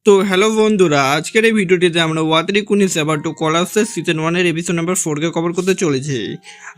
তো হ্যালো বন্ধুরা, আজকের এই ভিডিওটিতে আমরা ওয়াটারি কুনিস এবার টু কলাপসের সিজন 1-এর এপিসোড নাম্বার 4কে কভার করতে চলেছি।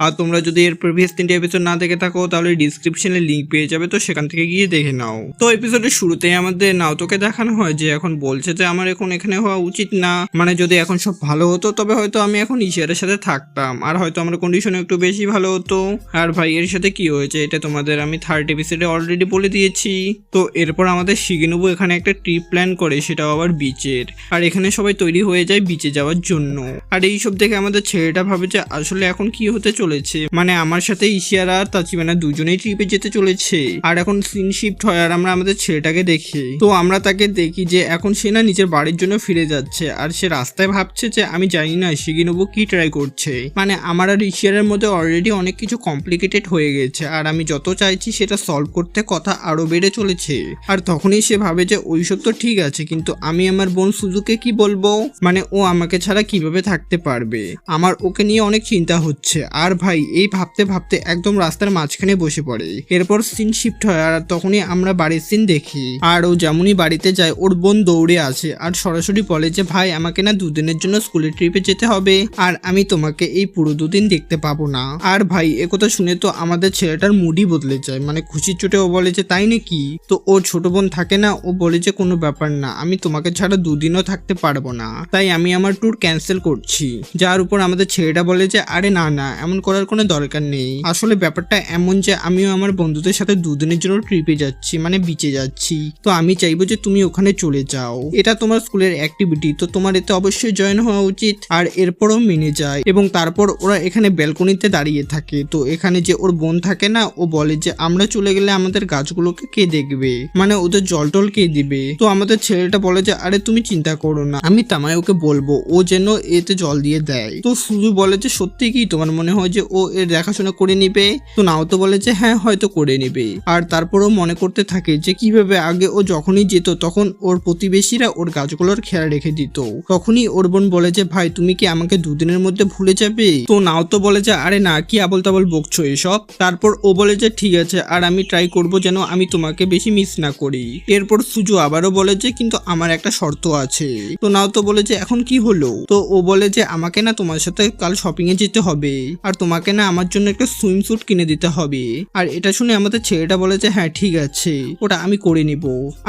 আর তোমরা যদি এর প্রিভিয়াস 3টে এপিসোড না দেখে থাকো তাহলে ডিসক্রিপশনে লিঙ্ক পেয়ে যাবে, তো সেখান থেকে গিয়ে দেখে নাও। তো এপিসোডের শুরুতেই আমাদের নাওতোকে দেখানো হয় যে এখন বলছে যে আমার এখন এখানে হওয়া উচিত না, মানে যদি এখন সব ভালো হতো তবে হয়তো আমি এখন ইশিয়ারের সাথে থাকতাম আর হয়তো আমার কন্ডিশন একটু বেশি ভালো হতো। আর ভাই এর সাথে কি হয়েছে এটা তোমাদের আমি 3rd এপিসোডে অলরেডি বলে দিয়েছি। তো এরপর আমাদের শিগিনোবু এখানে একটা ট্রিপ প্ল্যান করে, সেটাও আবার বিচের। আর এখানে সবাই তৈরি হয়ে যায় বিচে যাওয়ার জন্য। আর এইসব দেখে আমাদের ছেলেটা ভাবে যে আসলে এখন কি হতে চলেছে, মানে আমার সাথে ইশিয়ারা আর তাচিবানা দুজনেই ট্রিপে যেতে চলেছে। আর এখন সিন শিফট হয় আর আমরা আমাদের ছেলেটাকে দেখি, তো আমরা তাকে দেখি যে এখন সে না নিজের বাড়ির জন্য ফিরে যাচ্ছে। আর সে রাস্তায় ভাবছে যে আমি জানি না শিগিনোবু কি ট্রাই করছে, মানে আমার আর ইশিয়ারের মধ্যে অলরেডি অনেক কিছু কমপ্লিকেটেড হয়ে গেছে আর আমি যত চাইছি সেটা সলভ করতে কথা আরো বেড়ে চলেছে। আর তখনই সে ভাবে যে ওইসব তো ঠিক আছে, কিন্তু আমি আমার বোন সুজুকে কি বলবো, মানে ও আমাকে ছাড়া কিভাবে থাকতে পারবে, আমার ওকে নিয়ে অনেক চিন্তা হচ্ছে। আর ভাই এই ভাবতে ভাবতে একদম রাস্তার মাঝখানে বসে পড়ে। এরপর সিন শিফট হয় আর তখনই আমরা বাড়ির সিন দেখি। আর ও যেমনই বাড়িতে যায় ওর বোন দৌড়ে আসে আর সরাসরি বলে যে ভাই আমাকে না 2 দিনের জন্য স্কুলের ট্রিপে যেতে হবে আর আমি তোমাকে এই পুরো 2 দিন দেখতে পাবো না। আর ভাই একথা শুনে তো আমাদের ছেলেটার মুডই বদলে যায়, মানে খুশির চোটে ও বলে যে তাই নাকি। তো ও ছোট বোন থাকে না, ও বলে যে কোনো ব্যাপার না, আমি তোমাকে ছাড়া 2 দিনও থাকতে পারবো না, তাই আমি আমার ট্যুর ক্যান্সেল করছি। যার উপর আমাদের ছেলেটা বলে যে আরে না না, এমন করার কোনো দরকার নেই, আসলে ব্যাপারটা এমন যে আমিও আমার বন্ধুদের সাথে 2 দিনের জন্য ট্রিপে যাচ্ছি, মানে বিচে যাচ্ছি, তো আমি চাইবো যে তুমি ওখানে চলে যাও, এটা তোমার স্কুলের অ্যাক্টিভিটি, তো তোমার এতে অবশ্যই জয়েন হওয়া উচিত। আর এরপরও মেনে যায় এবং তারপর ওরা এখানে ব্যালকনিতে দাঁড়িয়ে থাকে। তো এখানে যে ওর বোন থাকে না, ও বলে যে আমরা চলে গেলে আমাদের গাছগুলোকে কে দেখবে, মানে ওদের জল টল কে দিবে। তো আমাদের ছেলেটা বলে যে আরে তুমি চিন্তা করো না, আমি তামায়োকে বলবো ও যেন এতে জল দিয়ে দেয়। তো সুজু বলে যে সত্যি কি তোমার মনে হয় যে ও এর দেখাশোনা করে নিবে? তো নাওতো বলে যে হ্যাঁ হয়তো করে নিবে। আর তারপরও মনে করতে থাকে যে কিভাবে আগে ও যখনই যেত তখন ওর প্রতিবেশীরা ওর গাছগুলোর খেয়াল রেখে দিত। তখনই ওর বোন বলে যে ভাই তুমি কি আমাকে 2 দিনের মধ্যে ভুলে যাবে? তো নাওতো বলে যে আরে না, কি আবল তাবল বকছো এসব। তারপর ও বলে যে ঠিক আছে, আর আমি ট্রাই করব যেন আমি তোমাকে বেশি মিস না করি। এরপর সুজু আবারও বলে যে কিন্তু আমার একটা শর্ত আছে। তো নাওতো বলে যে এখন কি হলো? তো ও বলে যে আমাকে না তোমার সাথে কাল শপিং এ যেতে হবে আর তোমাকে না আমার জন্য একটা সুইমস্যুট কিনে দিতে হবে। আর এটা শুনে আমাদের ছেলেটা বলে যে হ্যাঁ ঠিক আছে, ওটা আমি করে নিব।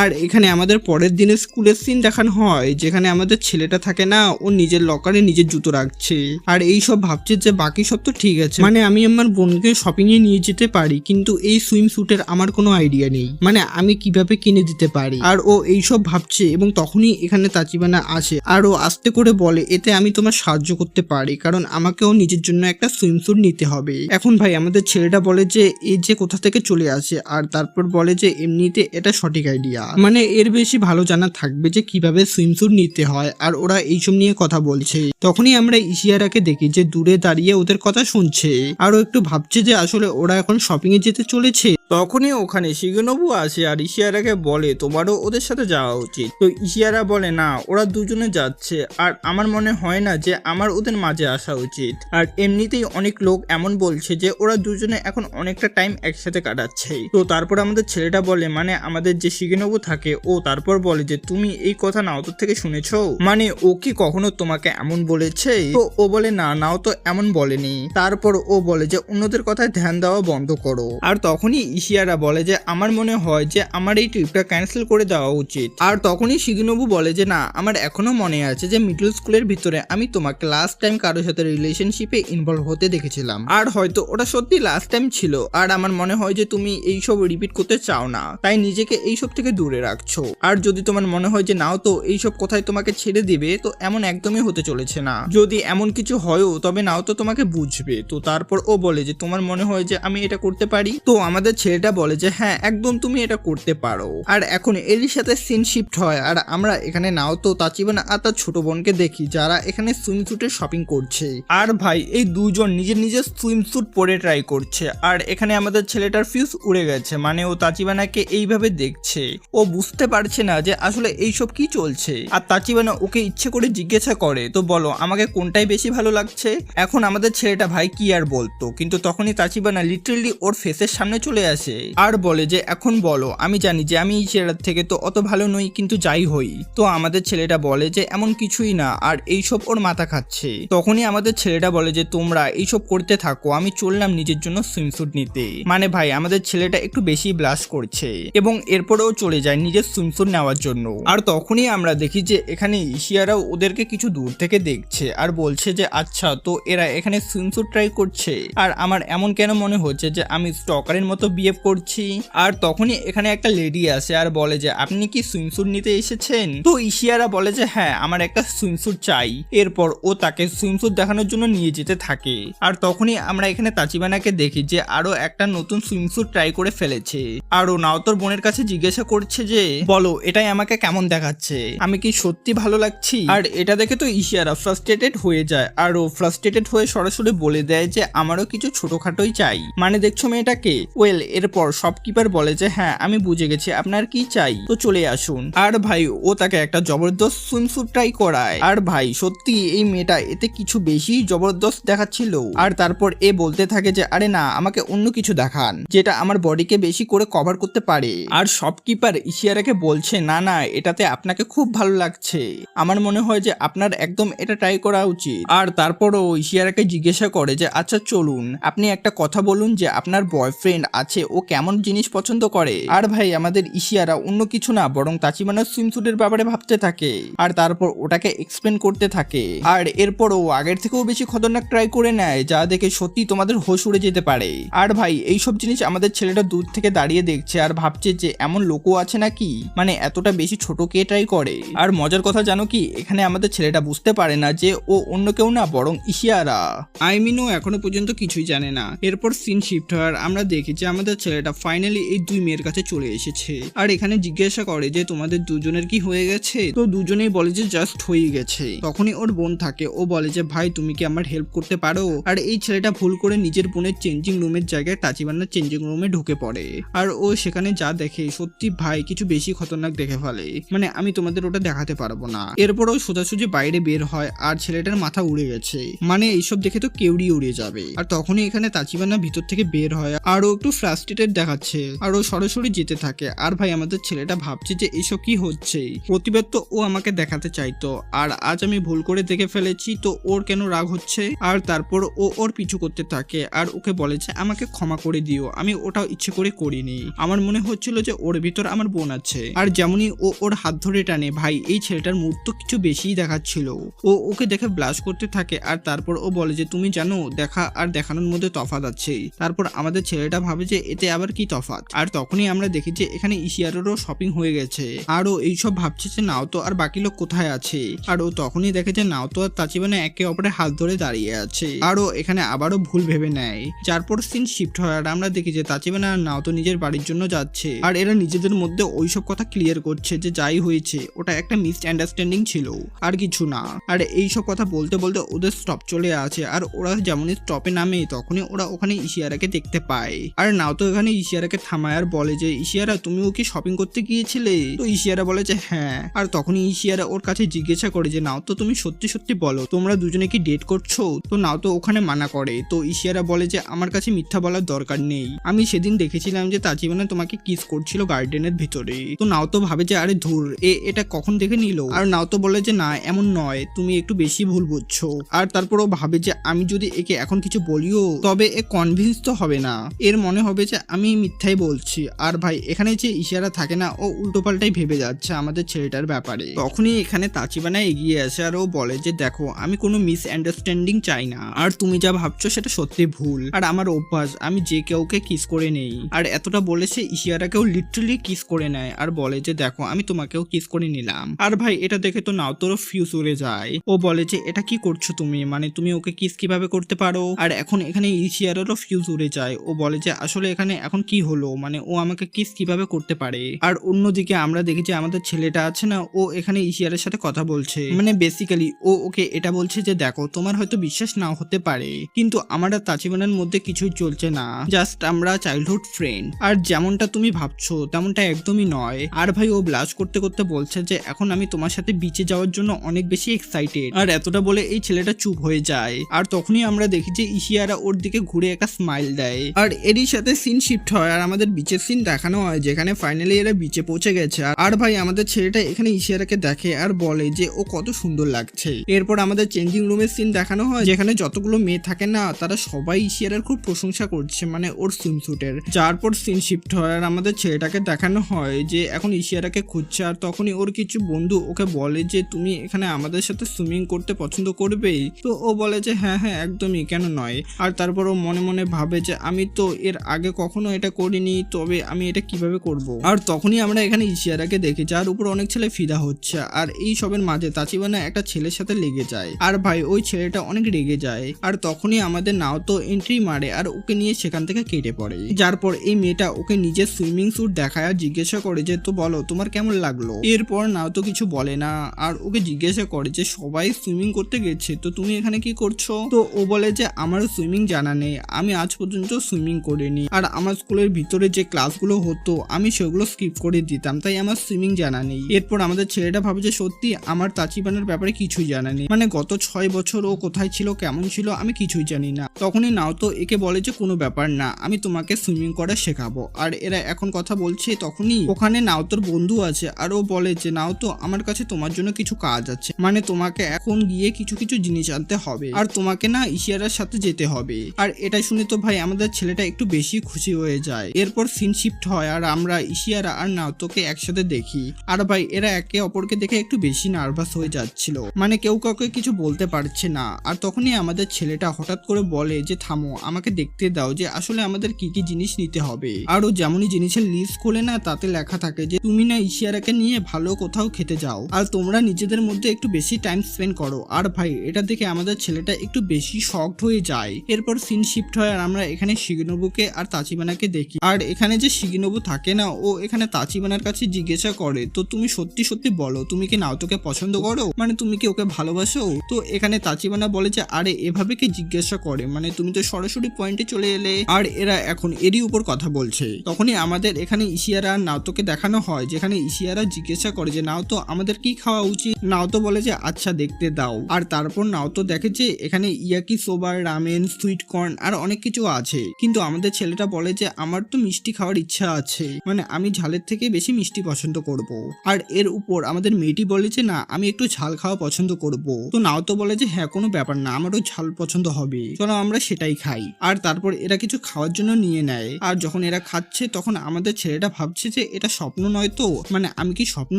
আর এখানে আমাদের পরের দিনের স্কুলের সিন দেখানো হয়, যেখানে আমাদের ছেলেটা থাকে না, ও নিজের লকারে নিজের জুতো রাখছে আর এই সব ভাবছে যে বাকি সব তো ঠিক আছে, মানে আমি আমার বোনকে শপিং এ নিয়ে যেতে পারি, কিন্তু এই সুইমস্যুটের আমার কোনো আইডিয়া নেই, মানে আমি কিভাবে কিনে দিতে পারি। আর ও এইসব ভাবছে এবং তখনই এখানে তাচিবানা আসে আর ও আস্তে করে বলে এতে আমি তোমার সাহায্য করতে পারি, কারণ আমাকেও নিজের জন্য একটা সুইমস্যুট নিতে হবে। এখন ভাই আমাদের ছেলেটা বলে যে এই যে কোথা থেকে চলে আসে আর তারপর বলে যে এমনিতে এটা সঠিক আইডিয়া, মানে এর বেশি ভালো জানা থাকবে যে কিভাবে সুইমস্যুট নিতে হয়। আর ওরা এইসব নিয়ে কথা বলছে, তখনই আমরা ইশিয়ারাকে দেখি যে দূরে দাঁড়িয়ে ওদের কথা শুনছে আর ও একটু ভাবছে যে আসলে ওরা এখন শপিং এ যেতে চলেছে। তখনই ওখানে শিগিনোবু আসে আর ইশিয়ারাকে বলে তোমারও ওদের সাথে যাওয়া উচিত। তো ইশিয়ারা বলে না, ওরা দুজনে যাচ্ছে আর আমার মনে হয় না যে আমার ওদের মাঝে আসা উচিত। আর এমনিতেই অনেক লোক এমন বলছে যে ওরা দুজনে এখন অনেকটা টাইম একসাথে কাটাচ্ছে। তো তারপর আমাদের ছেলেটা বলে মানে আমাদের যে শিগিনোবু থাকে, ও তারপর বলে যে তুমি এই কথা নাওতো থেকে শুনেছো, মানে ও কি কখনো তোমাকে এমন বলেছে? তো ও বলে না, নাওতো এমন বলেনি। তারপর ও বলে যে অন্যদের কথায় ধ্যান দেওয়া বন্ধ করো। আর তখনই ইশিয়ারা বলে যে আমার মনে হয় যে আমার এই ট্রিপটা ক্যান্সেল করে দেওয়া উচিত। আর তখনই শিগিনোবু বলে যে না, আমার এখনো মনে আছে যে মিডল স্কুলের ভিতরে আমি তোমাকে লাস্ট টাইম কারোর সাথে রিলেশনশিপে ইনভলভ হতে দেখেছিলাম, আর হয়তো ওটা সত্যি লাস্ট টাইম ছিল। আর আমার মনে হয় যে তুমি এইসব রিপিট করতে চাও না, তাই নিজেকে এইসব থেকে দূরে রাখছো। আর যদি তোমার মনে হয় যে নাও তো এইসব কথাই তোমাকে ছেড়ে দিবে, তো এমন একদমই হতে চলেছে না। যদি এমন কিছু হয়ও তবে নাও তো তোমাকে বুঝবে। তো তারপর ও বলে যে তোমার মনে হয় যে আমি এটা করতে পারি? তো আমাদের ছেলেটা বলে যে হ্যাঁ একদম তুমি এটা করতে পারো। আর এখন এরই সাথে সিন শিফট হয় আর আমরা এখানে নাও তো তাচিবানা আর তার ছোট বোনকে দেখি যারা এখানে সুইমস্যুটের শপিং করছে। আর ভাই এই দুজন নিজের নিজের সুইমস্যুট পরে ট্রাই করছে। আর এখানে আমাদের ছেলেটার ফিউজ উড়ে গেছে, মানে ও তাচিবানাকে এইভাবে দেখছে, ও বুঝতে পারছে না যে আসলে এইসব কি চলছে। আর তাচিবানা ওকে ইচ্ছে করে জিজ্ঞাসা করে তো বলো আমাকে কোনটাই বেশি ভালো লাগছে। এখন আমাদের ছেলেটা ভাই কি আর বলতো, কিন্তু তখনই তাচিবানা লিটারালি ওর ফেসের সামনে চলে আসে আর বলে যে এখন বলো, আমি জানি যে আমি ইশিয়ারার থেকে তো অত ভালো নই, কিন্তু যাই হই। তো আমাদের ছেলেটা বলে যে এমন কিছুই না, আর এইসব ওর মাথা খাচ্ছে। তখনই আমাদের ছেলেটা বলে যে তোমরা এইসব করতে থাকো, আমি চললাম নিজের জন্য সুইমস্যুট নিতে। মানে ভাই আমাদের ছেলেটা একটু বেশি ব্লাশ করছে এবং এরপরেও চলে যায় নিজের সুইমস্যুট নেওয়ার জন্য। আর তখনই আমরা দেখি যে এখানে ইশিয়ারাও ওদেরকে কিছু দূর থেকে দেখছে আর বলছে যে আচ্ছা, তো এরা এখানে সুইমস্যুট ট্রাই করছে আর আমার এমন কেন মনে হচ্ছে যে আমি স্টকারের মতো বিহেভ করছি। আর তখনই এখানে একটা লেডি আসে আর বলে যে আপনি কি সুইমস্যুট নিতে এসেছেন? তো ইশিয়ারা বলে যে হ্যাঁ, আমার একটা সুইমস্যুট চাই। এরপর ও তাকে সুইমস্যুট দেখানোর জন্য নিয়ে যেতে থাকে। আর তখনই আমরা এখানে তাচিবানাকে দেখি যে আরো একটা নতুন সুইমস্যুট ট্রাই করে ফেলেছে। আর ও নাওতোর বোনের কাছে জিজ্ঞাসা করছে যে বলো এটাই আমাকে কেমন দেখাচ্ছে, আমি কি সত্যি ভালো লাগছি? আর এটা দেখে তো ইশিয়ারা ফ্রাস্ট্রেটেড হয়ে যায় আর ও ফ্রাস্ট্রেটেড হয়ে সরাসরি বলে দেয় যে আমারও কিছু ছোটখাটোই চাই। মানে দেখছো মেয়েটাকে? ওয়েল, এরপর শপকিপার বলে যে হ্যাঁ আমি বুঝে গেছি আপনার কি চাই, তো চলে আসুন। আর ভাই ও তাকে একটা জবরদস্ত সুইমস্যুট ট্রাই করায়। আর ভাই সত্যি এই মেয়েটা এতে কিছু বেশি জবরদস্ত দেখাচ্ছিল। আর তারপর এ বলতে থাকে যে আরে না, আমাকে অন্য কিছু দেখান যেটা আমার বডিকে বেশি করে কভার করতে পারে। আর শপকিপার ইশিয়ারাকে বলছে না না, এটাতে আপনাকে খুব ভালো লাগছে, আমার মনে হয় যে আপনার একদম এটা ট্রাই করা উচিত। আর তারপরও ইশিয়ারাকে জিজ্ঞাসা করে যে আচ্ছা চলুন, আপনি একটা কথা বলুন যে আপনার বয়ফ্রেন্ড আছে, ও কেমন জিনিস পছন্দ করে। আর ভাই আমাদের ইশিয়ারা অন্য কিছু না বরং তাচিবানার সুইমস্যুটের ব্যাপারে ভাবতে থাকে আর তারপর ওটাকে এক্সপ্লেন করতে থাকে। আর এরপর ও আগের থেকেও বেশি খতরনাক ট্রাই করে নেয়, যা দেখে সত্যি তোমাদের হোশ উড়ে যেতে পারে। আর ভাই এইসব জিনিস আমাদের ছেলেটা দূর থেকে দাঁড়িয়ে দেখছে আর ভাবছে যে এমন লোকও আছে নাকি, মানে এতটা বেশি ছোট কে ট্রাই করে। আর মজার কথা জানো কি, এখানে আমাদের ছেলেটা বুঝতে পারে না যে ও অন্য কেউ না বরং ইশিয়ারা। আই মিন ও এখনো পর্যন্ত কিছুই জানে না। এরপর সিন শিফট হয় আর আমরা দেখি যে আমাদের ছেলেটা ফাইনালি এই দুই মেয়ের কাছে চলে এসেছে আর এখানে জিজ্ঞাসা করে যে তোমাদের দুজনের কি হয়ে গেছে? তো দুজনেই বলে যে জাস্ট হয়ে গেছে। তখনই ওর বোন থাকে, ও বলে যে ভাই তুমি কি আমার হেল্প করতে পারো? আর এই ছেলেটা ভুল করে নিজের বোনের চেঞ্জিং রুমের জায়গায় তাচিবানার চেঞ্জিং রুমে ঢুকে পড়ে আর ও সেখানে যা দেখে সত্যি ভাই কিছু বেশি খতরনাক দেখে ফেলে, মানে আমি তোমাদের ওটা দেখাতে পারবো না। এরপর ও সোজাসুজি বাইরে বের হয় আর ছেলেটার মাথা উড়ে গেছে, মানে এইসব দেখে তো কেউড়ি উড়ে যাবে। আর তখনই এখানে তাচিবানা ভিতর থেকে বের হয় আর ও একটু ফ্রাস্ট্রেটেড দেখাচ্ছে আর ও সরাসরি যেতে থাকে। আর ভাই আমাদের ছেলেটা ভাবছে যে এসব কি হচ্ছে, প্রতিবার তো ও আমাকে দেখাতে চাইতো আর আজ আমি ভুল করে দেখে ফেলেছি, তো ওর কেন রাগ হচ্ছে? আর তারপর ও ওর পিছু করতে থাকে আর ওকে বলে যে আমাকে ক্ষমা করে দিও, আমি ওটা ইচ্ছে করে করিনি, আমার মনে হচ্ছিল যে ওর ভিতর আমার বোন আছে। আর যেমনই ও ওর হাত ধরে টানে, ভাই এই ছেলেটার মুড তো কিছু বেশিই দেখাচ্ছিল। ও ওকে দেখে ব্লাশ করতে থাকে আর তারপর ও বলে যে তুমি জানো দেখা আর দেখানোর মধ্যে তফাৎ আছে। তারপর আমাদের ছেলেটা ভাবে যে এতে আবার কি তফাৎ। আর তখনই আমরা দেখি যে এখানে ইশিয়ারেরও শপিং হয়ে গেছে আর ও এইসব ভাবছে যে নাওতো আর বাকি লোক কোথায় আছে। আর ও তখনই দেখে যে নাওতো আর তাচিবানা একে অপরের হাত ধরে দাঁড়িয়ে আছে আর ও এখানে আবারও ভুল ভেবে নেয়। যারপর সিন শিফট হয় আর আমরা দেখি যে তাচিবানা আর নাওতো নিজের বাড়ির জন্য যাচ্ছে আর এরা নিজেদের মধ্যে ওইসব কথা ক্লিয়ার করছে যে যাই হয়েছে ওটা একটা মিসআন্ডারস্ট্যান্ডিং ছিল আর কিছু না। আর এইসব কথা বলতে বলতে ওদের স্টপ চলে আসে আর ওরা যেমনই স্টপে নামে তখনই ওরা ওখানে ইশিয়ারাকে দেখতে পায়। আর নাওতো এখানে ইশিয়ারাকে থামায় আর বলে যে ইশিয়ারা তুমি ওকে শপিং করতে গিয়েছিলে? তো ইশিয়ারা বলে যে হ্যাঁ। আর তখনই ইশিয়ারা ওর কাছে জিজ্ঞাসা করে যে নাওতো তুমি সত্যি সত্যি বলো তোমরা দুজনে কি ডেট করছো? তো নাওতো ওখানে মানা করে। তো ইশিয়ারা বলে যে আমার কাছে মিথ্যা বলার দরকার নেই, আমি সেদিন দেখেছিলাম যে তাচিবানা তোমাকে কিস করছিল গার্ডেনের ভিতরে। তো নাওতো ভাবে যে আরে ধুর, এটা কখন দেখে নিল? আর নাওতো বলে যে না এমন নয়, তুমি একটু বেশি ভুল বুঝছো। আর তারপর ও ভাবে যে আমি যদি একে এখন কিছু বলিও তবে এ কনভিন্স তো হবে না, এর মনে হবে যে আমি মিথ্যাই বলছি। আর ভাই এখানে যে ইশিয়ারা থাকে না, ও উল্টোপাল্টাই ভেবে যাচ্ছে আমাদের ছেলেটার ব্যাপারে। তখনই এখানে তাচিবানা এগিয়ে আসে আর ও বলে যে দেখো আমি কোনো মিসআন্ডারস্ট্যান্ডিং চাই না, আর তুমি যা ভাবছো সেটা সত্যি ভুল। আর আমার অভ্যাস আমি যে কাউকে কিস করে নেই। আর এতটা বলে সে ইশিয়ারাকেও লিটারালি কিস করে নেয় আর বলে যে দেখো আমি তোমাকেও কিস করে নিলাম। আর ভাই এটা দেখে তো নাওতোরও ফিউজ উড়ে যায়। ও বলে যে এটা কি করছো তুমি, মানে তুমি ওকে কিস কিভাবে করতে পারো? আর এখন এখানে ইশিয়ারারও ফিউজ উড়ে যায়। ও বলে যে আসলে এখানে এখন কি হলো, মানে ও আমাকে কিস কিভাবে করতে পারে? আর অন্যদিকে আমরা দেখি যে আমাদের ছেলেটা আছে না, ও এখানে ইশিয়ারের সাথে কথা বলছে, মানে বেসিক্যালি ও ওকে এটা বলছে যে দেখো তোমার হয়তো বিশ্বাস নাও হতে পারে কিন্তু আমার আর তাচিবানার মধ্যে কিছুই চলছে না, জাস্ট আমরা চাইল্ডহুড ফ্রেন্ড। আর যেমনটা তুমি ভাবছো তেমনটা একদমই নয়। আর ভাই ও ব্লাশ করতে করতে বলছে যে এখন আমি তোমার সাথে বিচে যাওয়ার জন্য অনেক বেশি এক্সাইটেড। আর এতটা বলে এই ছেলেটা চুপ হয়ে যায়। আর তখনই আমরা দেখি যে ইশিয়ারা ওর দিকে ঘুরে একটা স্মাইল দেয়। আর এরই সাথে সিন শিফট হয় আর আমাদের বিচের সিন দেখানো হয় যেখানে ফাইনালি এরা বিচে পৌঁছে গেছে। আর ভাই ভাই আমাদের ছেলেটা এখানে ইশিয়ারাকে দেখে আর বলে যে ও কত সুন্দর লাগছে। এরপর আমাদের চেঞ্জিং রুমের সিন দেখানো হয়, যেখানে যতগুলো মেয়ে থাকে না তারা সবাই ইশিয়ারার খুব প্রশংসা করছে, মানে ওর সুইমস্যুটের। যার পর সিন শিফট হয় আর আমাদের ছেলেটাকে দেখানো হয় যে এখন ইশিয়ারাকে খুঁজছে। আর তখনই ওর কিছু বন্ধু ওকে বলে যে তুমি এখানে আমাদের সাথে সুইমিং করতে পছন্দ করবে? তো ও বলে যে হ্যাঁ হ্যাঁ একদমই, কেন নয়। আর তারপর ও মনে মনে ভাবে যে আমি তো এর আগে কখনো এটা করিনি, তবে আমি এটা কিভাবে করব। আর তখনই আমরা এখানে ইশিয়ারাকে দেখি, যার উপর অনেক ছেলে ফিদা হচ্ছে। আর এই সবের মাঝে তাচিবানা একটা ছেলের সাথে লেগে যায়, আর ভাই ওই ছেলেটা অনেক রেগে যায়। আর তখনই আমাদের নাও তো এন্ট্রি মারে আর ওকে নিয়ে সেখান থেকে কেটে পড়ে। যার পর এই মেয়েটা ওকে নিজের সুইমিং স্যুট দেখায় আর জিজ্ঞাসা করে যে তো বলো তোমার কেমন লাগলো। এরপর নাও তো কিছু বলে না আর ওকে জিজ্ঞাসা করে যে সবাই সুইমিং করতে গেছে, তো তুমি এখানে কি করছো? তো ও বলে যে আমার সুইমিং জানা নেই, আমি আজ পর্যন্ত সুইমিং করিনি, আর আমার স্কুলের ভিতরে যে ক্লাসগুলো হতো আমি সেগুলো স্কিপ করে দিতাম, তাই আমার সুইমিং জানা নেই। এরপর আমাদের ছেলেটা ভাবে যে সত্যি আমার তাচিবানার ব্যাপারে কিছুই জানা নেই, মানে গত 6 বছর ও কোথায় ছিল কেমন ছিল আমি কিছুই জানি না। তখনই নাও তো একে বলে যে কোনো ব্যাপার না, আমি তোমাকে সুইমিং করা শেখাবো। আর এরা এখন কথা বলছে, তখনই ওখানে নাওতোর বন্ধু আছে আর ও বলে যে নাওতো আমার কাছে তোমার জন্য কিছু কাজ আছে, মানে তোমাকে এখন গিয়ে কিছু কিছু জিনিস আনতে হবে আর তোমাকে না ইশিয়ারার সাথে যেতে হবে। আর এটা শুনে তো ভাই আমাদের ছেলেটা একটু বেশি খুশি হয়ে যায়। এরপর সিন শিফট হয় আর আমরা ইশিয়ারা আর নাওতোকে একসাথে দেখি। আর ভাই এরা একে অপরকে দেখে একটু বেশি নার্ভাস হয়ে যাচ্ছিল, মানে কেউ কাউকে কিছু বলতে পারছে না। আর তখনই আমাদের ছেলেটা হঠাৎ করে বলে যে থামো, আমাকে দেখতে দাও যে আসলে আমাদের কি কি জিনিস নিতে হবে। আর ও যেমনই জিনিসের লিস্ট খোলে না তাতে লেখা থাকে যে তুমি না ইশিয়ারাকে নিয়ে ভালো কোথাও খেতে যাও আর তোমরা নিজেদের মধ্যে একটু বেশি টাইম স্পেন্ড করো। আর ভাই এটা দেখে আমাদের ছেলেটা একটু বেশি শকড হয়ে যায়। এরপর সিন শিফট হয় আর আমরা এখানে শিগিনোবুকে আর তাচিবানাকে দেখি। আর এখানে যে শিগিনোবু থাকে না, ও এখানে তাচিবানার কাছে জিজ্ঞাসা করে তো তুমি সত্যি সত্যি বলো তুমি কি নাওতোকে পছন্দ করো, মানে তুমি কি ওকে ভালোবাসো? তো এখানে তাচিবানা বলে যে আরে এভাবে কি জিজ্ঞাসা করে, মানে তুমি তো সরাসরি পয়েন্টে চলে এলে। আর এরা এখন এরই উপর কথা বলছে। তখনই আমাদের এখানে ইশিয়ারা আর নাওতোকে দেখানো হয়, যেখানে ইশিয়ারা জিজ্ঞাসা করে যে নাওতো আমাদের কি খাওয়া উচিত। নাওতো বলে যে আচ্ছা দেখতে দাও। আর তারপর নাওতো দেখে যে এখানে yaki Soba, ramen, sweet corn আর অনেক কিছু আছে, কিন্তু আমাদের ছেলেটা বলে যে আমার তো মিষ্টি খাওয়ার ইচ্ছা আছে, মানে আমি ঝালের থেকে বেশি মিষ্টি পছন্দ করব। আর এর উপর আমাদের মেয়েটি বলে যে না আমি একটু ঝাল খাওয়া পছন্দ করব। তো নাওতো বলে যে হ্যাঁ কোনো ব্যাপার না, আমারও ঝাল পছন্দ হবে, চলো আমরা সেটাই খাই। আর তারপর এরা কিছু খাওয়ার জন্য নিয়ে নেয়। আর যখন এরা খাচ্ছে তখন আমাদের ছেলেটা ভাবছে যে এটা স্বপ্ন নয় তো, মানে আমি কি স্বপ্ন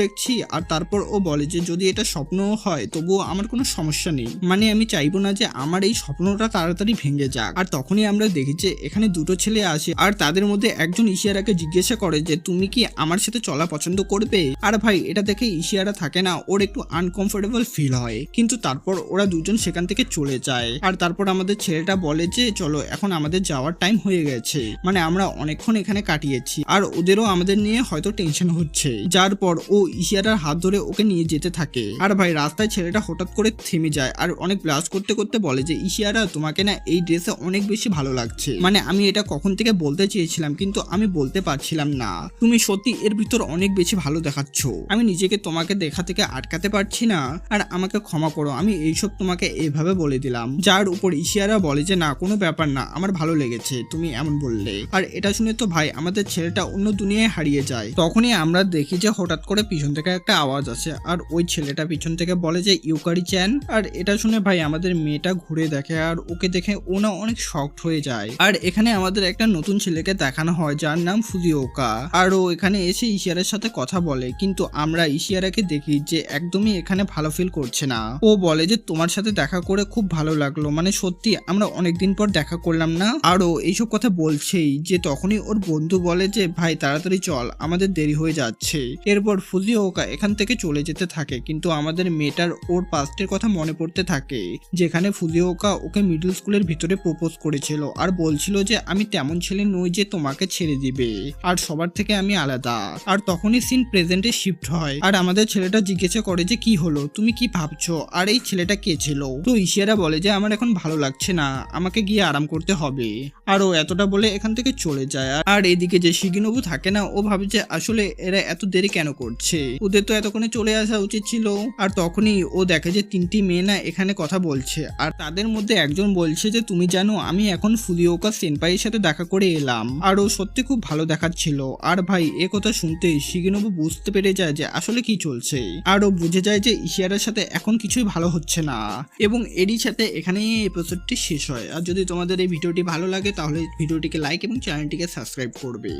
দেখছি। আর তারপর ও বলে যে যদি এটা স্বপ্ন হয় তবুও আমার কোনো সমস্যা নেই, মানে আমি চাইবো না যে আমার এই স্বপ্নটা তাড়াতাড়ি ভেঙে যাক। আর তখনই আমরা দেখি যে এখানে দুটো ছেলে আসে আর তাদের মধ্যে একজন ইশিয়ারাকে জিজ্ঞাসা করে যে তুমি কি আমার সাথে চলা পছন্দ করবে। আর ভাই এটা দেখে ইশিয়ারা থাকে না, ওর একটু আনকমফোর্টেবল ফিল হয়, কিন্তু তারপর ওরা দুজন সেখান থেকে চলে যায়। আর তারপর আমাদের ছেলেটা বলে যে চলো এখন আমাদের যাওয়ার টাইম হয়ে গেছে, মানে আমরা অনেকক্ষণ এখানে কাটিয়েছি আর ওদেরও আমাদের নিয়ে হয়তো টেনশন হচ্ছে। যার পর ও ইশিয়ারার হাত ধরে ওকে নিয়ে যেতে থাকে। আর ভাই রাস্তায় ছেলেটা হঠাৎ করে থেমে যায় আর অনেক ব্লাশ করতে করতে বলে যে ইশিয়ারা তোমাকে না এই ড্রেসে অনেক বেশি ভালো লাগছে, মানে আমি এটা কখন থেকে বলতে চেয়েছিলাম কিন্তু আমি বলতে পারছিলাম না, তুমি সত্যি এর ভিতর অনেক বেশি ভালো দেখাচ্ছ, আমি নিজেকে তোমাকে দেখা থেকে আটকাতে পারছি না, আর আমাকে ক্ষমা করো আমি এইসব তোমাকে এইভাবে বলে দিলাম। যার উপর ইশিয়ারা বলে যে না কোনো ব্যাপার না, আমার ভালো লেগেছে তুমি এমন বললে। আর এটা শুনে তো ভাই আমাদের ছেলেটা অন্য দুনিয়ায় হারিয়ে যায়। তখনই আমরা দেখি যে হঠাৎ করে পিছন থেকে একটা আওয়াজ আসে আর ওই ছেলেটা পিছন থেকে বলে যে ইউকারি চ্যান। আর এটা শুনে ভাই আমাদের মেয়েটা ঘুরে দেখে আর ওকে দেখে ও না অনেক শকড হয়ে যায়। আর এখানে আমাদের একটা নতুন ছেলেকে দেখানো হয় যার নাম ফুজিওকা। আর ও এখানে এসে ইশিয়ারার সাথে কথা বলে, কিন্তু আমরা ইশিয়ারাকে দেখি যে একদমই এখানে ভালো ফিল করছে না। ও বলে যে তোমার সাথে দেখা করে খুব ভালো লাগলো, মানে সত্যি আমরা অনেকদিন পর দেখা করলাম না। আর ও এইসব কথা বলছেই যে তখনই ওর বন্ধু বলে যে ভাই তাড়াতাড়ি চল আমাদের দেরি হয়ে যাচ্ছে। এরপর ফুজিওকা এখান থেকে চলে যেতে থাকে, কিন্তু আমাদের মেয়েটার ওর পাস্টের কথা মনে পড়তে থাকে, যেখানে ফুজিওকা ওকে মিডল স্কুলের ভিতরে প্রপোজ করেছিল আর বলছিল যে আমি তেমন ছেলে নই যে তোমাকে ছেড়ে দিবে, আর সবার থেকে আমি আলাদা। আর তখনই সিন প্রেজেন্টে শিফট হয় আর আমাদের ছেলেটা জিজ্ঞাসা করে যে কি হলো, তুমি কি ভাবছো, আর এই ছেলেটা কে ছিল। তো ইশিয়ারা বলে যে আমার এখন ভালো লাগছে না, আমাকে গিয়ে আরাম করতে হবে। আর ও এতটা বলে এখান থেকে চলে যায়। আর এদিকে যে শিগিনোবু থাকে না, ও ভাবে যে আসলে এরা এত দেরি কেন করছে, ওদের তো এতক্ষণে চলে আসা উচিত ছিল। আর তখনই ও দেখে যে তিনটি মেয়ে না এখানে কথা বলছে আর তাদের মধ্যে একজন বলছে যে তুমি জানো আমি এখন ফুজিওকা সেনপাইয়ের সাথে দেখা করে এলাম, আর ও সত্যি খুব ভালো দেখাচ্ছিল। আর ভাই এ কথা শুনতে শিগিনোবু নোবু বুঝতে পেরে যায় যে আসলে কি চলছে, আর ও বুঝে যায় যে ইশিয়ারার সাথে এখন কিছুই ভালো হচ্ছে না, এবং এরই সাথে এখানেই এই এপিসোডটি শেষ হয়। আর যদি তোমাদের এই ভিডিওটি ভালো লাগে তাহলে ভিডিওটিকে লাইক এবং চ্যানেলটিকে সাবস্ক্রাইব করবে,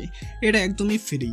এটা একদমই ফ্রি।